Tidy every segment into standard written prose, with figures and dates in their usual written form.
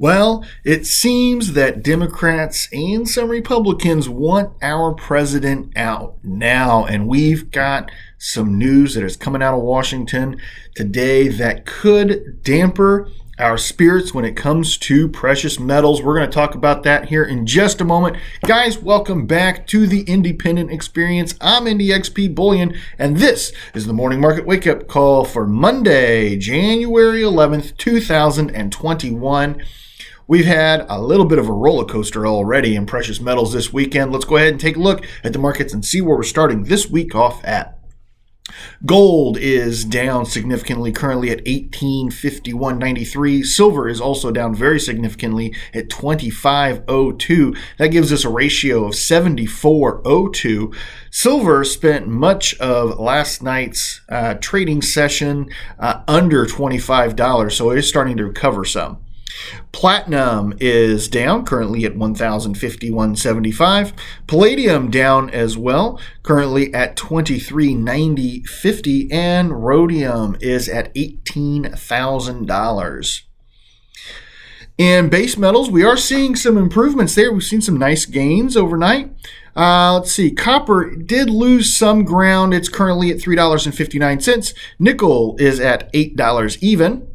Well, it seems that Democrats and some Republicans want our president out now, and we've got some news that is coming out of Washington today that could damper our spirits when it comes to precious metals. We're going to talk about that here in just a moment. Guys, welcome back to the Independent Experience. I'm IndyXP Bullion, and this is the Morning Market Wake-Up Call for Monday, January 11th, 2021. We've had a little bit of a roller coaster already in precious metals this weekend. Let's go ahead and take a look at the markets and see where we're starting this week off at. Gold is down significantly, currently at $1851.93. Silver is also down very significantly at $25.02. That gives us a ratio of 74.02. Silver spent much of last night's trading session under $25, so it is starting to recover some. Platinum is down, currently at $1,051.75. Palladium down as well, currently at $23.90.50, and rhodium is at $18,000. In base metals, we are seeing some improvements there. We've seen some nice gains overnight. Let's see. Copper did lose some ground. It's currently at $3.59. Nickel is at $8 even.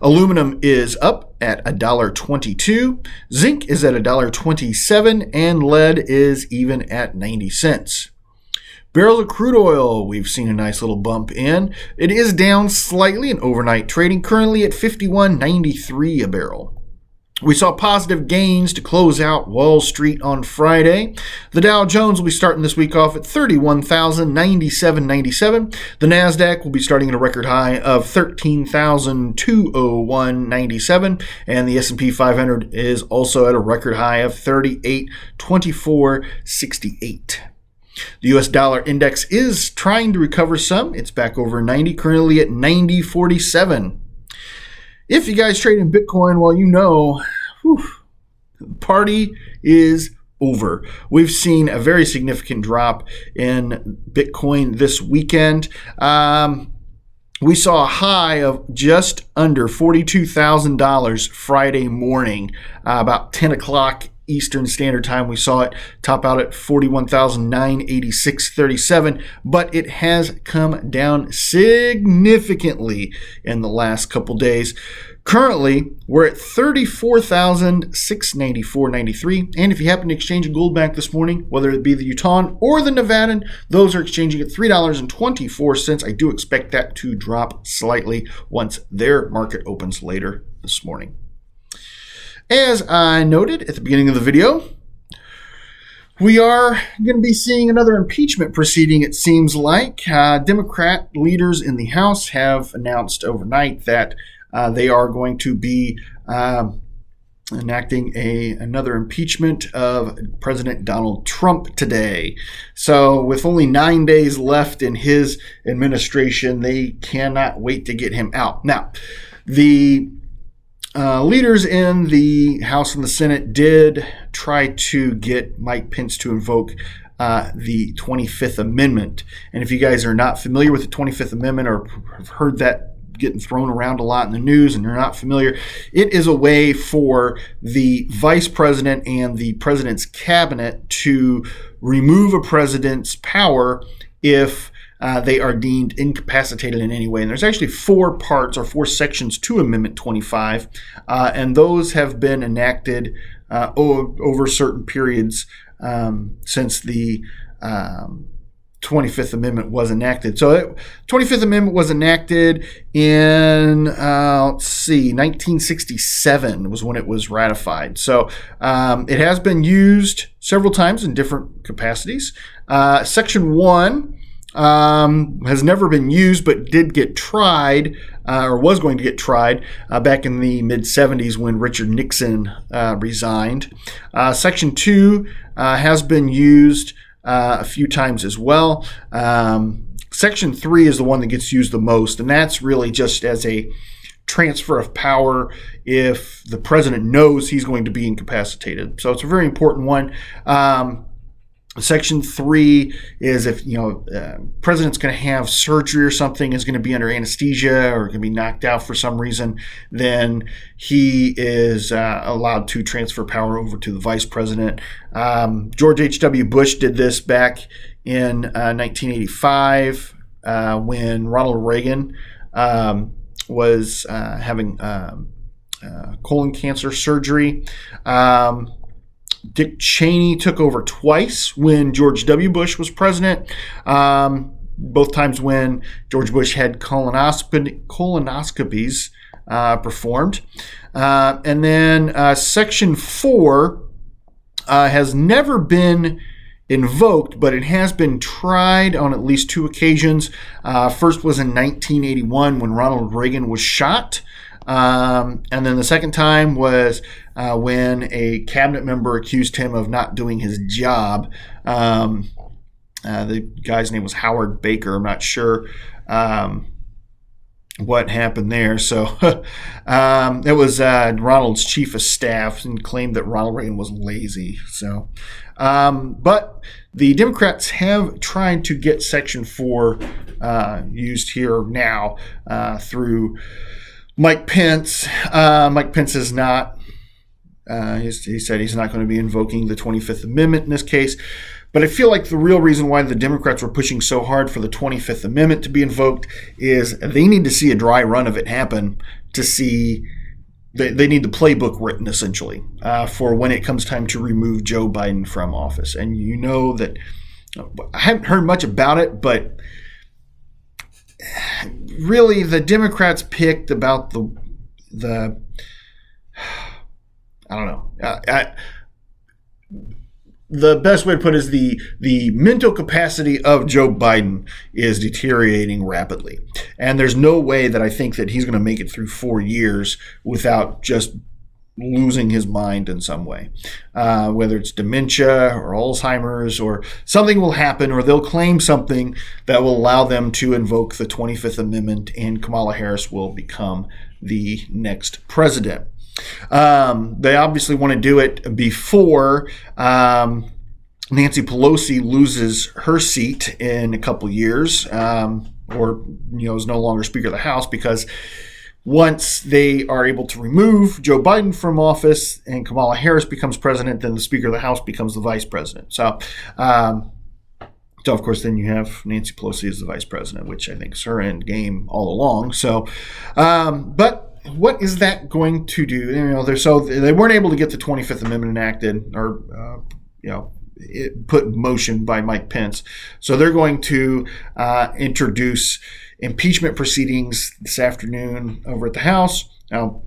Aluminum is up at $1.22. Zinc is at $1.27, and lead is even at 90 cents. Barrels of crude oil, we've seen a nice little bump in. It is down slightly in overnight trading, currently at $51.93 a barrel. We saw positive gains to close out Wall Street on Friday. The Dow Jones will be starting this week off at 31,097.97. The NASDAQ will be starting at a record high of 13,201.97. And the S&P 500 is also at a record high of 38,2468. The U.S. dollar index is trying to recover some. It's back over 90, currently at 90.47. If you guys trade in Bitcoin, well, you know, the party is over. We've seen a very significant drop in Bitcoin this weekend. We saw a high of just under $42,000 Friday morning, about 10 o'clock Eastern Standard Time. We saw it top out at $41,986.37, but it has come down significantly in the last couple days. Currently, we're at $34,694.93, and if you happen to exchange a gold back this morning, whether it be the Utah or the Nevadan, those are exchanging at $3.24. I do expect that to drop slightly once their market opens later this morning. As I noted at the beginning of the video, we are going to be seeing another impeachment proceeding, it seems like. Democrat leaders in the House have announced overnight that they are going to be enacting another impeachment of President Donald Trump today. So with only 9 days left in his administration, they cannot wait to get him out. Now, the leaders in the House and the Senate did try to get Mike Pence to invoke the 25th Amendment. And if you guys are not familiar with the 25th Amendment or have heard that getting thrown around a lot in the news and you're not familiar, it is a way for the vice president and the president's cabinet to remove a president's power if they are deemed incapacitated in any way. And there's actually four parts or four sections to Amendment 25, and those have been enacted over certain periods since the 25th Amendment was enacted. So the 25th Amendment was enacted in, 1967 was when it was ratified. So it has been used several times in different capacities. Section 1 has never been used, but did get tried, or was going to get tried, back in the mid-70s when Richard Nixon resigned. Section 2 has been used a few times as well. Section 3 is the one that gets used the most, and that's really just as a transfer of power if the president knows he's going to be incapacitated. So it's a very important one. Section 3 is if president's going to have surgery or something, is going to be under anesthesia or going to be knocked out for some reason, then he is allowed to transfer power over to the vice president. George H.W. Bush did this back in 1985 when Ronald Reagan was having colon cancer surgery. Dick Cheney took over twice when George W. Bush was president, both times when George Bush had colonoscopies performed. And then Section 4 has never been invoked, but it has been tried on at least 2 occasions. First was in 1981 when Ronald Reagan was shot. And then the second time was when a cabinet member accused him of not doing his job. The guy's name was Howard Baker. I'm not sure what happened there. So it was Ronald's chief of staff and claimed that Ronald Reagan was lazy. So, but the Democrats have tried to get Section 4 used here now through Mike Pence. Mike Pence is not. He said he's not going to be invoking the 25th Amendment in this case. But I feel like the real reason why the Democrats were pushing so hard for the 25th Amendment to be invoked is they need to see a dry run of it happen to see. They need the playbook written, essentially, for when it comes time to remove Joe Biden from office. And you know that I haven't heard much about it, but really, the Democrats picked about the I don't know. The best way to put it is the mental capacity of Joe Biden is deteriorating rapidly. And there's no way that I think that he's going to make it through 4 years without just losing his mind in some way. Whether it's dementia or Alzheimer's or something will happen, or they'll claim something that will allow them to invoke the 25th Amendment and Kamala Harris will become the next president. They obviously want to do it before Nancy Pelosi loses her seat in a couple years, or is no longer Speaker of the House, because once they are able to remove Joe Biden from office and Kamala Harris becomes president, then the Speaker of the House becomes the vice president. So of course, then you have Nancy Pelosi as the vice president, which I think is her end game all along. So, but what is that going to do? They weren't able to get the 25th Amendment enacted or, put in motion by Mike Pence. So they're going to introduce impeachment proceedings this afternoon over at the House. Now,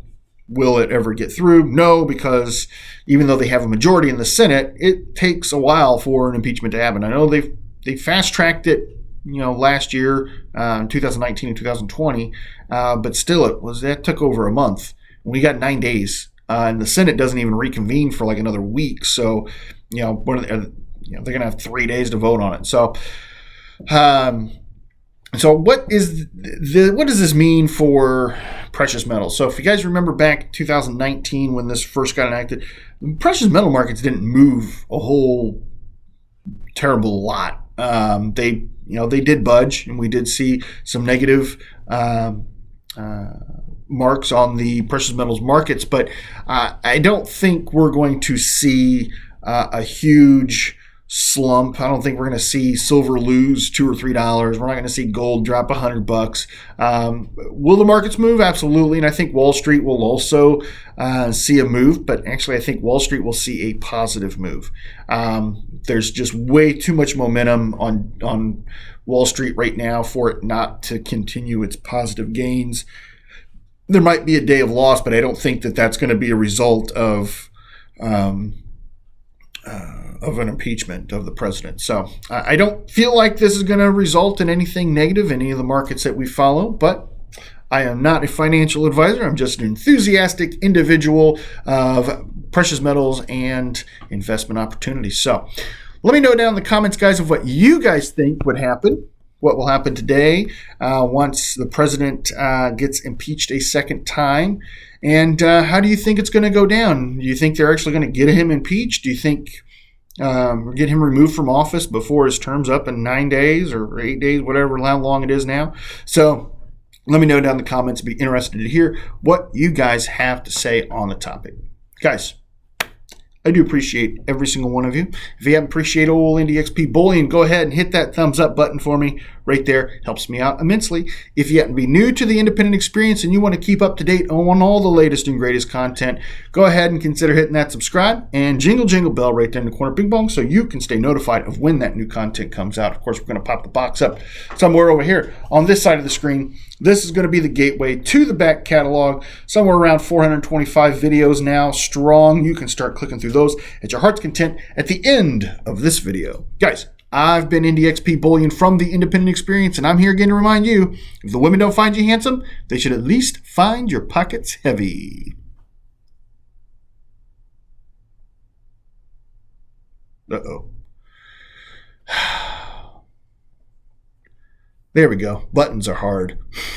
will it ever get through? No, because even though they have a majority in the Senate, it takes a while for an impeachment to happen. I know they fast-tracked it, last year, 2019 and 2020, but still that took over a month. We got 9 days, and the Senate doesn't even reconvene for like another week. So, they're going to have 3 days to vote on it. So, what does this mean for precious metals? So if you guys remember back 2019 when this first got enacted, precious metal markets didn't move a whole terrible lot. They did budge, and we did see some negative marks on the precious metals markets, but I don't think we're going to see a huge slump. I don't think we're going to see silver lose $2 or $3. We're not going to see gold drop $100. Will the markets move? Absolutely. And I think Wall Street will also see a move, but actually I think Wall Street will see a positive move. There's just way too much momentum on Wall Street right now for it not to continue its positive gains. There might be a day of loss, but I don't think that that's going to be a result of an impeachment of the president. So I don't feel like this is going to result in anything negative in any of the markets that we follow, but I am not a financial advisor. I'm just an enthusiastic individual of precious metals and investment opportunities. So let me know down in the comments, guys, of what you guys think would happen. What will happen today once the president gets impeached a second time? And how do you think it's going to go down? Do you think they're actually going to get him impeached? Do you think get him removed from office before his term's up in 9 days or 8 days, whatever, how long it is now. So let me know down in the comments. Be interested to hear what you guys have to say on the topic. Guys, I do appreciate every single one of you. If you haven't appreciated old NDXP Bullion, go ahead and hit that thumbs up button for me right there. Helps me out immensely. If you happen to be new to the independent experience and you want to keep up to date on all the latest and greatest content, go ahead and consider hitting that subscribe and jingle bell right there in the corner, bing bong, so you can stay notified of when that new content comes out. Of course, we're going to pop the box up somewhere over here on this side of the screen. This is going to be the gateway to the back catalog, somewhere around 425 videos now strong. You can start clicking through those at your heart's content at the end of this video. Guys, I've been NDXP Bullion from the Independent Experience, and I'm here again to remind you, if the women don't find you handsome, they should at least find your pockets heavy. Uh-oh. There we go. Buttons are hard.